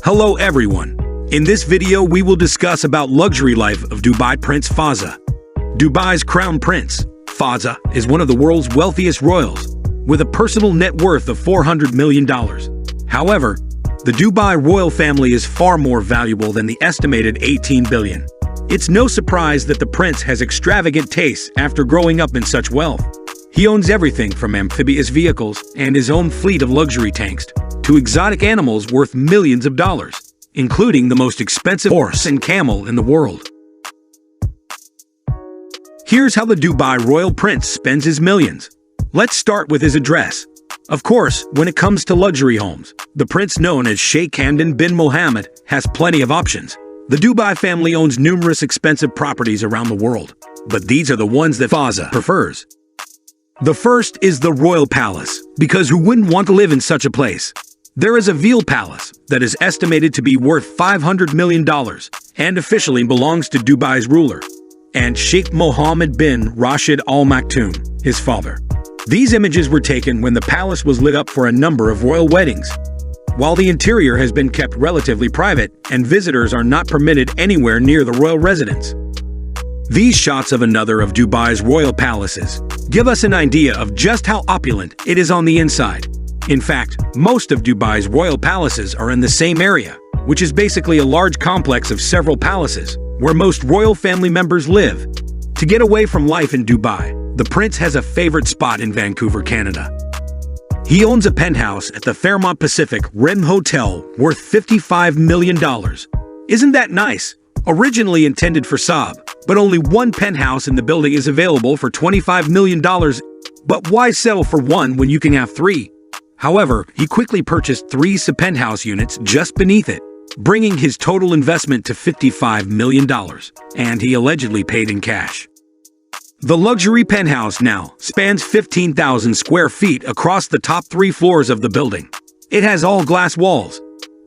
Hello everyone. In this video we will discuss about luxury life of Dubai Prince Fazza. Dubai's crown prince, Fazza, is one of the world's wealthiest royals, with a personal net worth of $400 million. However, the Dubai royal family is far more valuable than the estimated $18 billion. It's no surprise that the prince has extravagant tastes after growing up in such wealth. He owns everything from amphibious vehicles and his own fleet of luxury tanks to exotic animals worth millions of dollars, including the most expensive horse and camel in the world. Here's how the Dubai royal prince spends his millions. Let's start with his address. Of course, when it comes to luxury homes, the prince known as Sheikh Hamdan Bin Mohammed has plenty of options. The Dubai family owns numerous expensive properties around the world, but these are the ones that Fazza prefers. The first is the Royal Palace, because who wouldn't want to live in such a place? There is a Veal Palace that is estimated to be worth $500 million and officially belongs to Dubai's ruler, and Sheikh Mohammed bin Rashid Al Maktoum, his father. These images were taken when the palace was lit up for a number of royal weddings. While the interior has been kept relatively private and visitors are not permitted anywhere near the royal residence. These shots of another of Dubai's royal palaces give us an idea of just how opulent it is on the inside. In fact, most of Dubai's royal palaces are in the same area, which is basically a large complex of several palaces where most royal family members live. To get away from life in Dubai, the prince has a favorite spot in Vancouver, Canada. He owns a penthouse at the Fairmont Pacific Rim Hotel worth $55 million. Isn't that nice? Originally intended for Saab, but only one penthouse in the building is available for $25 million. But why settle for one when you can have three? However, he quickly purchased three penthouse units just beneath it, bringing his total investment to $55 million, and he allegedly paid in cash. The luxury penthouse now spans 15,000 square feet across the top 3 floors of the building. It has all glass walls.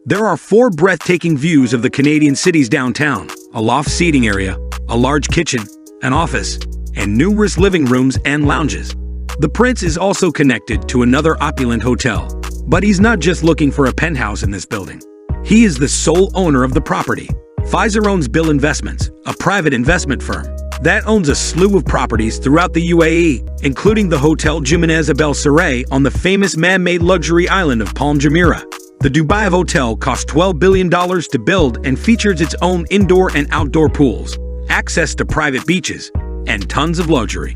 There are 4 breathtaking views of the Canadian city's downtown, a loft seating area, a large kitchen, an office, and numerous living rooms and lounges. The prince is also connected to another opulent hotel, but he's not just looking for a penthouse in this building. He is the sole owner of the property. Fazza owns Bill Investments, a private investment firm that owns a slew of properties throughout the UAE, including the Hotel Jimenez Abel Saray on the famous man-made luxury island of Palm Jumeirah. The Dubai Hotel cost $12 billion to build and features its own indoor and outdoor pools, access to private beaches, and tons of luxury.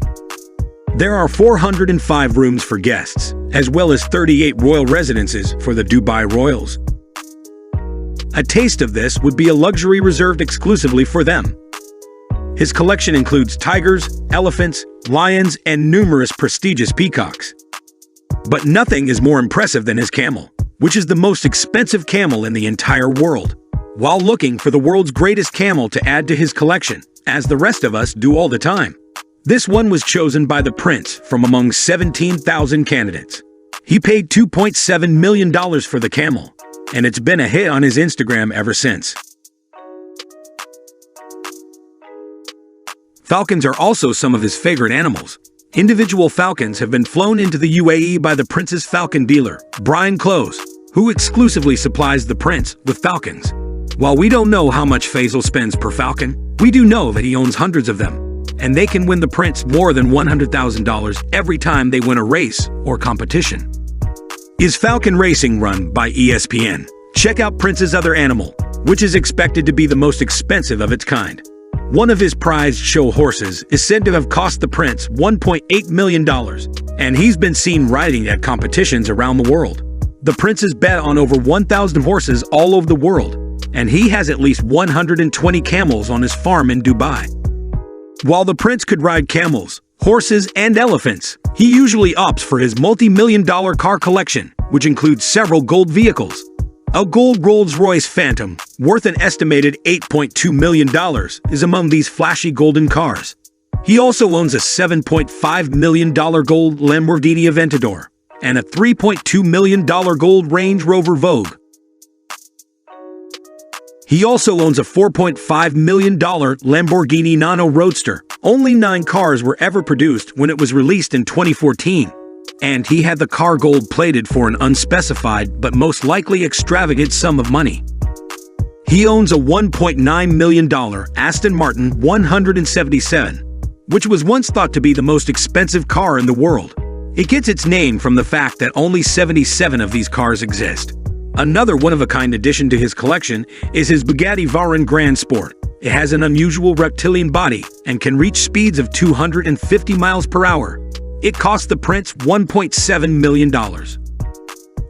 There are 405 rooms for guests, as well as 38 royal residences for the Dubai royals. A taste of this would be a luxury reserved exclusively for them. His collection includes tigers, elephants, lions, and numerous prestigious peacocks. But nothing is more impressive than his camel, which is the most expensive camel in the entire world. While looking for the world's greatest camel to add to his collection, as the rest of us do all the time, this one was chosen by the prince from among 17,000 candidates. He paid $2.7 million for the camel, and it's been a hit on his Instagram ever since. Falcons are also some of his favorite animals. Individual falcons have been flown into the UAE by the prince's falcon dealer, Brian Close, who exclusively supplies the prince with falcons. While we don't know how much Fazza spends per falcon, we do know that he owns hundreds of them, and they can win the prince more than $100,000 every time they win a race or competition. Is falcon racing run by ESPN? Check out Prince's other animal, which is expected to be the most expensive of its kind. One of his prized show horses is said to have cost the prince $1.8 million, and he's been seen riding at competitions around the world. The prince has bet on over 1,000 horses all over the world, and he has at least 120 camels on his farm in Dubai. While the prince could ride camels, horses, and elephants, he usually opts for his multi-million-dollar car collection, which includes several gold vehicles. A gold Rolls-Royce Phantom, worth an estimated $8.2 million, is among these flashy golden cars. He also owns a $7.5 million gold Lamborghini Aventador and a $3.2 million gold Range Rover Vogue. He also owns a $4.5 million Lamborghini Nano Roadster. Only 9 cars were ever produced when it was released in 2014. and he had the car gold-plated for an unspecified but most likely extravagant sum of money. He owns a $1.9 million Aston Martin 177, which was once thought to be the most expensive car in the world. It gets its name from the fact that only 77 of these cars exist. Another one-of-a-kind addition to his collection is his Bugatti Veyron Grand Sport. It has an unusual reptilian body and can reach speeds of 250 miles per hour. It cost the prince $1.7 million.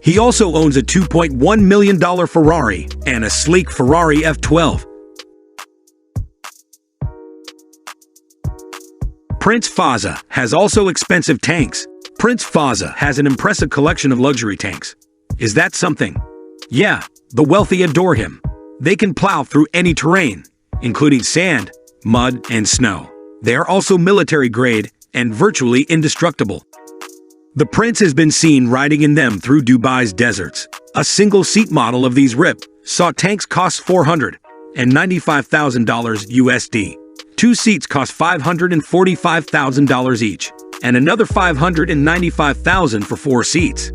He also owns a $2.1 million Ferrari and a sleek Ferrari F12. Prince Fazza has also expensive tanks. Prince Fazza has an impressive collection of luxury tanks. Is that something? Yeah, the wealthy adore him. They can plow through any terrain, including sand, mud, and snow. They are also military grade and virtually indestructible. The prince has been seen riding in them through Dubai's deserts. A single-seat model of these saw tanks cost $495,000 USD. 2 seats cost $545,000 each, and another $595,000 for 4 seats.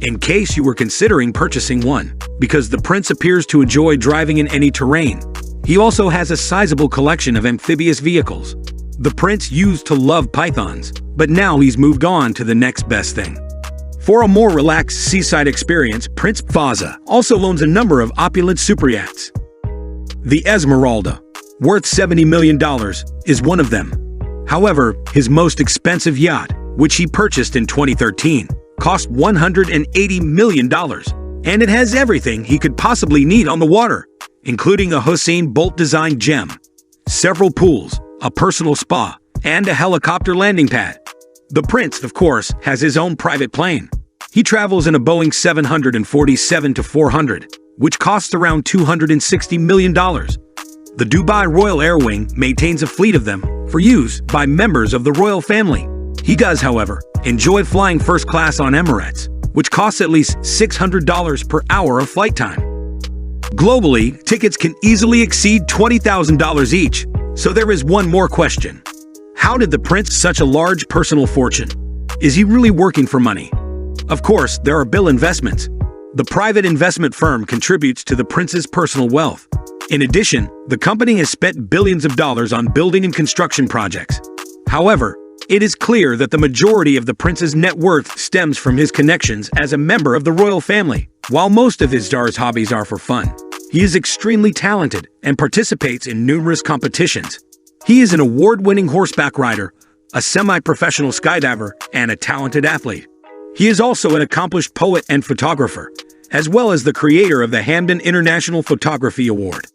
In case you were considering purchasing one, because the prince appears to enjoy driving in any terrain. He also has a sizable collection of amphibious vehicles. The prince used to love pythons, but now he's moved on to the next best thing. For a more relaxed seaside experience, Prince Fazza also owns a number of opulent super yachts. The Esmeralda, worth $70 million, is one of them. However, his most expensive yacht, which he purchased in 2013, cost $180 million, and it has everything he could possibly need on the water, including a Usain Bolt-designed gem, several pools, a personal spa, and a helicopter landing pad. The prince, of course, has his own private plane. He travels in a Boeing 747-400, which costs around $260 million. The Dubai Royal Air Wing maintains a fleet of them for use by members of the royal family. He does, however, enjoy flying first class on Emirates, which costs at least $600 per hour of flight time. Globally, tickets can easily exceed $20,000 each, so there is one more question. How did the prince such a large personal fortune? Is he really working for money? Of course, there are bill investments. The private investment firm contributes to the prince's personal wealth. In addition, the company has spent billions of dollars on building and construction projects. However, it is clear that the majority of the prince's net worth stems from his connections as a member of the royal family. While most of his star's hobbies are for fun, he is extremely talented and participates in numerous competitions. He is an award-winning horseback rider, a semi-professional skydiver, and a talented athlete. He is also an accomplished poet and photographer, as well as the creator of the Hamdan International Photography Award.